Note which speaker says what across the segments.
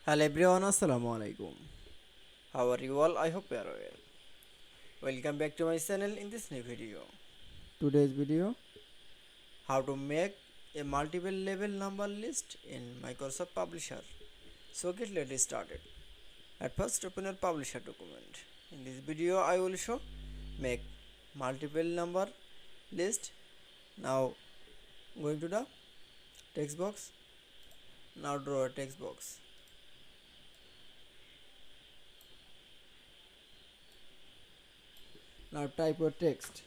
Speaker 1: Hello everyone, assalamu alaikum. How are you all? I hope you are well. Welcome back to my channel in this new video. Today's video, how to make a multiple level number list in Microsoft Publisher. So let's started. At first open your Publisher document. In this video I will show make multiple number list. Now going to the text box. Now draw a text box. Now type your text.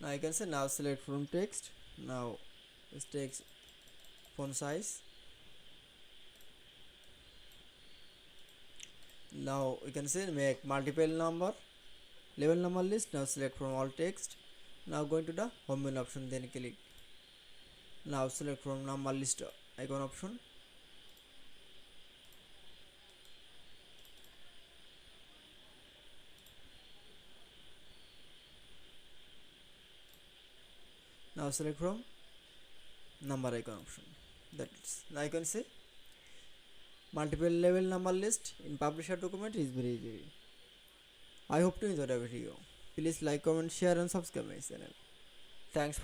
Speaker 1: Now you can say now select from text. Now this text font size. Now you can say make multiple number level number list. Now select from all text. Now going to the home menu option, then click. Now select from number list icon option. Now select from number icon option. That's now you can say multiple level number list in publisher document is very easy. I hope to enjoy the video. Please like, comment, share and subscribe my channel. Thanks for